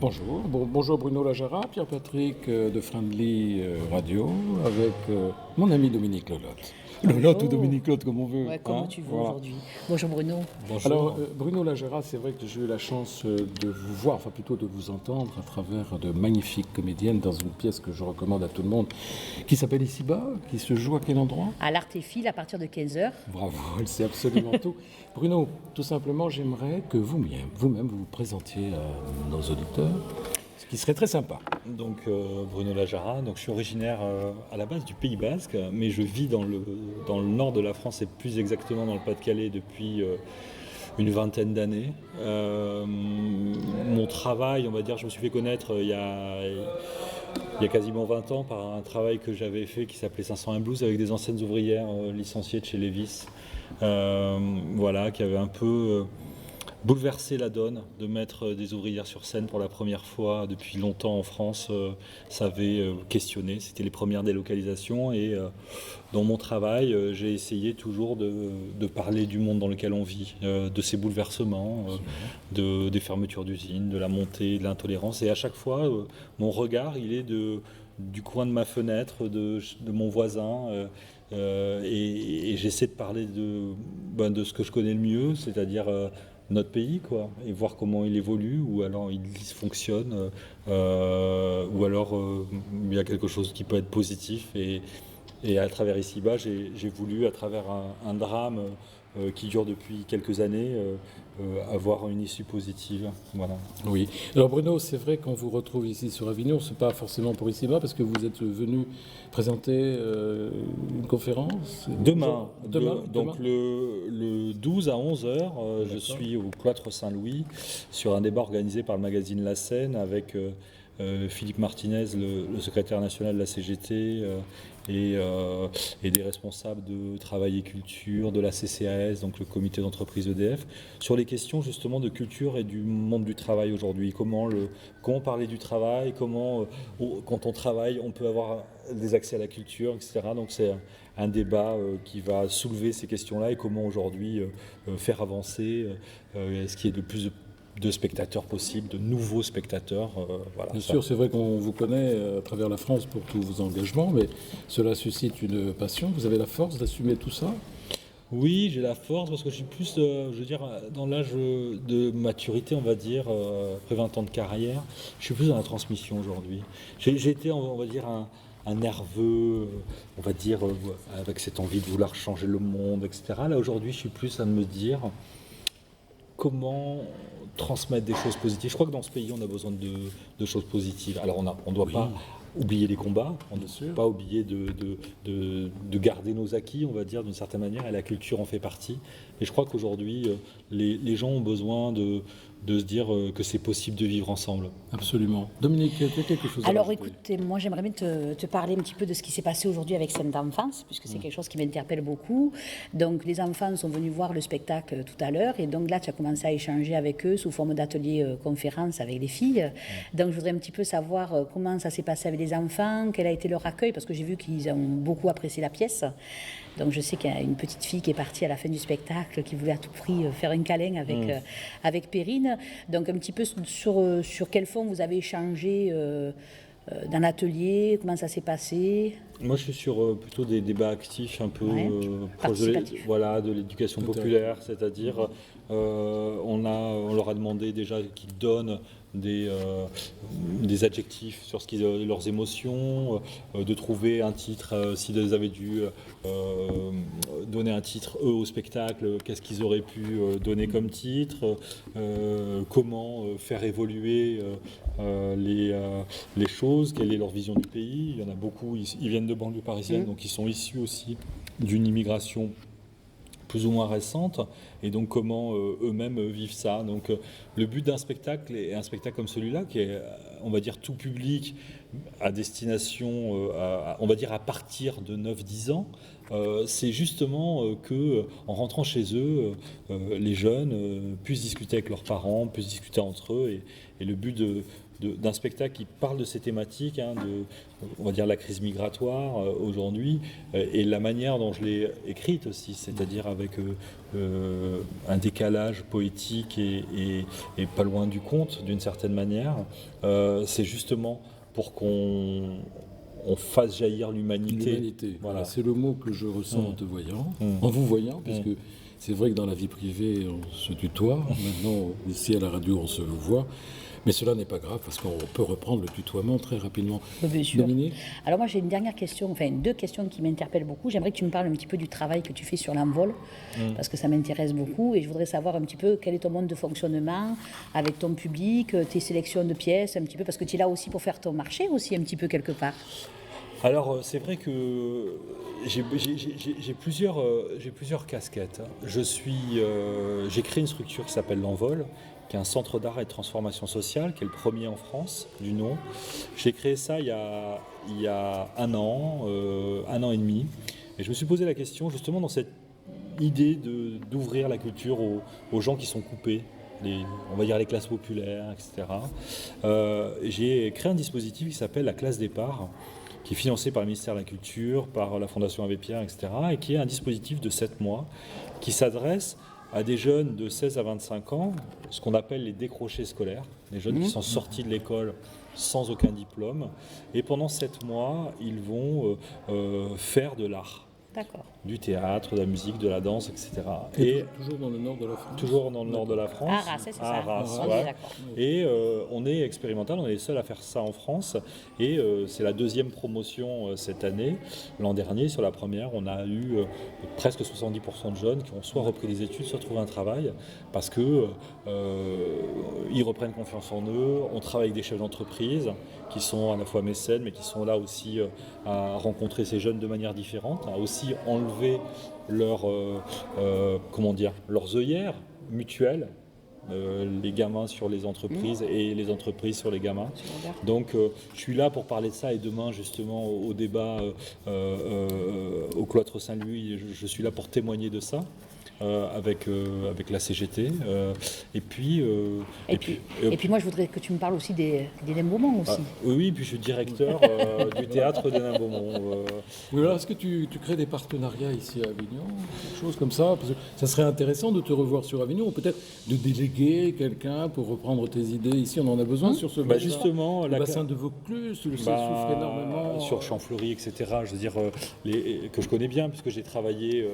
Bonjour, bonjour Bruno Lajara, Pierre-Patrick de Friendly Radio, avec mon ami Dominique Lolotte. Lolotte ou Dominique Lolotte, comme on veut. Ouais, comme tu veux voilà. aujourd'hui. Bonjour Bruno. Bonjour. Alors Bruno Lajara, c'est vrai que j'ai eu la chance de vous voir, enfin plutôt de vous entendre à travers de magnifiques comédiennes dans une pièce que je recommande à tout le monde, qui s'appelle Ici-bas, qui se joue à quel endroit? À l'Artéfil à partir de 15h. Bravo, elle sait absolument tout. Bruno, tout simplement, j'aimerais que vous-même vous présentiez à nos auditeurs, ce qui serait très sympa. Donc Bruno Lajara, donc je suis originaire à la base du Pays Basque, mais je vis dans le nord de la France et plus exactement dans le Pas-de-Calais depuis une vingtaine d'années. Mon travail, on va dire, je me suis fait connaître il y a quasiment 20 ans par un travail que j'avais fait qui s'appelait 501 Blues avec des anciennes ouvrières licenciées de chez Lévis, voilà, qui avait un peu bouleversé la donne de mettre des ouvrières sur scène pour la première fois depuis longtemps en France. Ça avait questionné, c'était les premières délocalisations et dans mon travail, j'ai essayé toujours de parler du monde dans lequel on vit, de ces bouleversements, des fermetures d'usines, de la montée de l'intolérance. Et à chaque fois, mon regard, il est du coin de ma fenêtre, de mon voisin, et j'essaie de parler de ce que je connais le mieux, c'est-à-dire notre pays, quoi, et voir comment il évolue, ou alors il dysfonctionne, ou alors il y a quelque chose qui peut être positif. Et à travers Ici-bas, j'ai voulu, à travers un drame qui dure depuis quelques années, avoir une issue positive. Voilà. Oui. Alors Bruno, c'est vrai qu'on vous retrouve ici sur Avignon, c'est pas forcément pour Ici-bas, parce que vous êtes venu présenter une conférence. Demain. Demain. Donc le 12 à 11h, je suis au Cloître Saint-Louis sur un débat organisé par le magazine La Seine avec Philippe Martinez, le secrétaire national de la CGT, et des responsables de Travail et Culture, de la CCAS, donc le comité d'entreprise EDF, sur les questions justement de culture et du monde du travail aujourd'hui. Comment parler du travail, comment quand on travaille on peut avoir des accès à la culture, etc. Donc c'est un débat qui va soulever ces questions-là et comment aujourd'hui faire avancer ce qui est de plus de spectateurs possibles, de nouveaux spectateurs. Voilà, Bien sûr, c'est vrai qu'on vous connaît à travers la France pour tous vos engagements, mais cela suscite une passion. Vous avez la force d'assumer tout ça? Oui, j'ai la force parce que je suis plus, je veux dire, dans l'âge de maturité, on va dire, après 20 ans de carrière, je suis plus dans la transmission aujourd'hui. J'ai été, on va dire, un nerveux, on va dire, avec cette envie de vouloir changer le monde, etc. Là, aujourd'hui, je suis plus à me dire comment transmettre des choses positives. Je crois que dans ce pays, on a besoin de choses positives. Alors, on ne doit pas oublier les combats, on ne doit pas oublier de garder nos acquis, on va dire, d'une certaine manière, et la culture en fait partie. Et je crois qu'aujourd'hui, les gens ont besoin de se dire que c'est possible de vivre ensemble. Absolument. Dominique, tu as quelque chose à Alors rajouter? écoutez, moi j'aimerais bien te parler un petit peu de ce qui s'est passé aujourd'hui avec Sainte Enfance, puisque c'est quelque chose qui m'interpelle beaucoup. Donc les enfants sont venus voir le spectacle tout à l'heure, et donc là tu as commencé à échanger avec eux sous forme d'atelier conférence avec les filles. Donc je voudrais un petit peu savoir comment ça s'est passé avec les enfants, quel a été leur accueil, parce que j'ai vu qu'ils ont beaucoup apprécié la pièce. Donc je sais qu'il y a une petite fille qui est partie à la fin du spectacle, qui voulait à tout prix faire un câlin avec Perrine. Donc un petit peu sur quel fond vous avez échangé dans l'atelier, comment ça s'est passé? Moi, je suis sur plutôt des débats actifs, un peu proches de l'éducation populaire, c'est-à-dire on leur a demandé déjà qu'ils donnent des adjectifs sur leurs émotions, de trouver un titre, s'ils avaient dû donner un titre eux au spectacle, qu'est-ce qu'ils auraient pu donner comme titre, comment faire évoluer les choses, quelle est leur vision du pays. Il y en a beaucoup, ils viennent de banlieue parisienne, donc ils sont issus aussi d'une immigration plus ou moins récente, et donc comment eux-mêmes vivent ça. Donc le but d'un spectacle, et un spectacle comme celui-là, qui est, on va dire, tout public, à destination, on va dire à partir de 9-10 ans, c'est justement que en rentrant chez eux, les jeunes puissent discuter avec leurs parents, puissent discuter entre eux, et le but d'un spectacle qui parle de ces thématiques, on va dire la crise migratoire aujourd'hui, et la manière dont je l'ai écrite aussi, c'est-à-dire avec un décalage poétique et pas loin du conte d'une certaine manière. C'est justement pour qu'on fasse jaillir l'humanité. Voilà. C'est le mot que je ressens en te voyant, en vous voyant, puisque c'est vrai que dans la vie privée, on se tutoie. Maintenant, ici à la radio, on se voit. Mais cela n'est pas grave parce qu'on peut reprendre le tutoiement très rapidement. Bien sûr. Dominique ? Alors moi j'ai une dernière question, enfin 2 questions qui m'interpellent beaucoup. J'aimerais que tu me parles un petit peu du travail que tu fais sur l'envol, parce que ça m'intéresse beaucoup et je voudrais savoir un petit peu quel est ton mode de fonctionnement avec ton public, tes sélections de pièces, un petit peu, parce que tu es là aussi pour faire ton marché aussi un petit peu quelque part. Alors c'est vrai que j'ai plusieurs casquettes. J'ai créé une structure qui s'appelle l'Envol, qui est un centre d'art et de transformation sociale, qui est le premier en France du nom. J'ai créé ça il y a un an et demi. Et je me suis posé la question justement dans cette idée d'ouvrir la culture aux gens qui sont coupés, on va dire les classes populaires, etc. J'ai créé un dispositif qui s'appelle la classe départ, qui est financé par le ministère de la Culture, par la Fondation Abbé Pierre, etc. et qui est un dispositif de 7 mois qui s'adresse à des jeunes de 16 à 25 ans, ce qu'on appelle les décrochés scolaires, les jeunes qui sont sortis de l'école sans aucun diplôme. Et pendant 7 mois, ils vont faire de l'art. D'accord. Du théâtre, de la musique, de la danse, etc. Et toujours dans le nord de la France. Toujours dans le nord de la France. À Arras, c'est ça. Arras, On ouais. est d'accord. Et on est expérimental, on est les seuls à faire ça en France. Et c'est la 2e promotion cette année. L'an dernier, sur la première, on a eu presque 70% de jeunes qui ont soit repris des études, soit trouvé un travail, parce que ils reprennent confiance en eux. On travaille avec des chefs d'entreprise qui sont à la fois mécènes, mais qui sont là aussi à rencontrer ces jeunes de manière différente, à aussi enlever leurs œillères mutuelles, les gamins sur les entreprises et les entreprises sur les gamins. Donc je suis là pour parler de ça et demain justement au débat au Cloître Saint-Louis, je suis là pour témoigner de ça. Avec la CGT et puis moi je voudrais que tu me parles aussi des Nains-Beaumont aussi. Oui, puis je suis directeur du théâtre des Nains-Beaumont. Oui, alors est-ce que tu crées des partenariats ici à Avignon, quelque chose comme ça, parce que ça serait intéressant de te revoir sur Avignon, ou peut-être de déléguer quelqu'un pour reprendre tes idées ici, on en a besoin sur ce bassin. Justement, le bassin de Vaucluse, le ciel souffre énormément. Sur Champfleury, etc. Je veux dire, que je connais bien puisque j'ai travaillé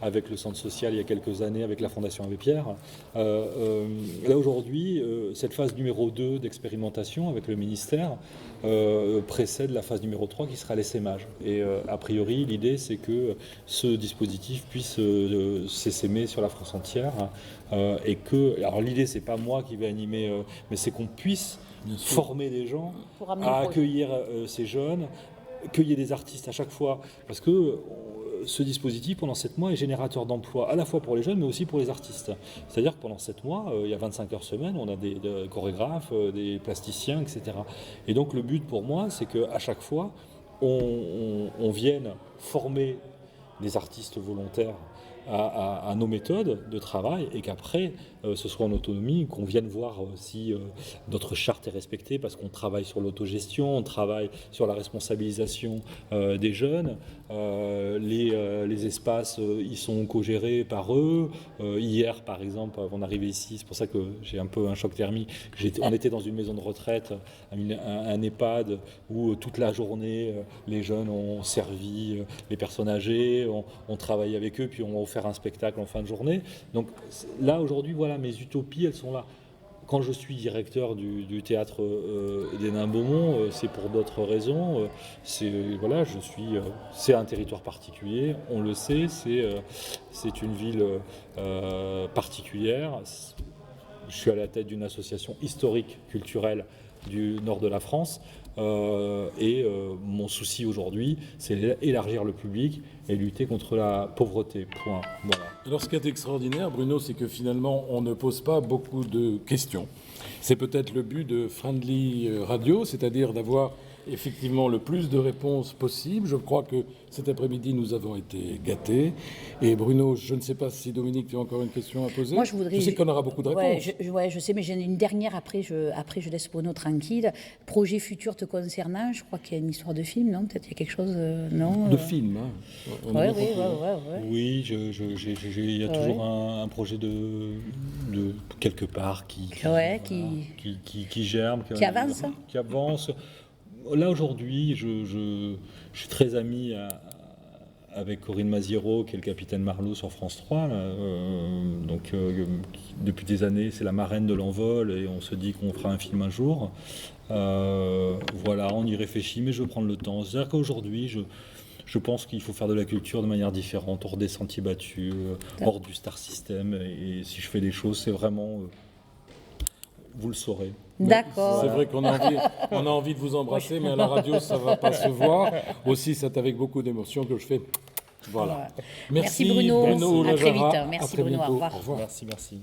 avec le centre social il y a quelques années avec la Fondation Abbé Pierre. Là aujourd'hui, cette phase numéro 2 d'expérimentation avec le ministère précède la phase numéro 3 qui sera l'essaimage. Et a priori, l'idée c'est que ce dispositif puisse s'essaimer sur la France entière. Et que, alors l'idée c'est pas moi qui vais animer, mais c'est qu'on puisse former des gens à accueillir ces jeunes, cueillir des artistes à chaque fois, parce que ce dispositif pendant 7 mois est générateur d'emplois à la fois pour les jeunes mais aussi pour les artistes. C'est-à-dire que pendant 7 mois, il y a 25 heures semaine, on a des chorégraphes, des plasticiens, etc. Et donc le but pour moi, c'est qu'à chaque fois, on vienne former des artistes volontaires à nos méthodes de travail et qu'après ce soit en autonomie, qu'on vienne voir si notre charte est respectée parce qu'on travaille sur l'autogestion, on travaille sur la responsabilisation des jeunes, les espaces ils sont co-gérés par eux. Hier par exemple, avant d'arriver ici, c'est pour ça que j'ai un peu un choc thermique, on était dans une maison de retraite, un EHPAD où toute la journée les jeunes ont servi les personnes âgées, on travaille avec eux puis on va faire un spectacle en fin de journée. Donc là aujourd'hui, voilà, mes utopies elles sont là. Quand je suis directeur du théâtre des Nains-Beaumont, c'est pour d'autres raisons. C'est un territoire particulier, on le sait, c'est une ville particulière. Je suis à la tête d'une association historique, culturelle du nord de la France. Mon souci aujourd'hui, c'est élargir le public et lutter contre la pauvreté. Point. Voilà. Alors ce qui est extraordinaire, Bruno, c'est que finalement, on ne pose pas beaucoup de questions. C'est peut-être le but de Friendly Radio, c'est-à-dire d'avoir effectivement le plus de réponses possible. Je crois que cet après-midi, nous avons été gâtés. Et Bruno, je ne sais pas si Dominique, tu as encore une question à poser. Moi, je voudrais. Je sais qu'on aura beaucoup de réponses. Je sais, mais j'ai une dernière après. Je laisse Bruno tranquille. Projet futur te concernant, je crois qu'il y a une histoire de film, non? Peut-être il y a quelque chose, non? De film, hein. Oui. Oui, il y a toujours un projet de quelque part qui germe, qui avance. Qui avance. Là aujourd'hui, je suis très ami avec Corinne Maziero, qui est le capitaine Marlowe sur France 3. Là, depuis des années, c'est la marraine de l'envol et on se dit qu'on fera un film un jour. Voilà, on y réfléchit, mais je veux prendre le temps. C'est-à-dire qu'aujourd'hui, je pense qu'il faut faire de la culture de manière différente, hors des sentiers battus, hors du star system. Et si je fais des choses, c'est vraiment... vous le saurez. D'accord. C'est vrai qu'on a envie de vous embrasser, mais à la radio, ça ne va pas se voir. Aussi, c'est avec beaucoup d'émotion que je fais... Voilà. Merci Bruno. À très vite. Lajara. Merci À très Bruno. bientôt. Au revoir. Merci.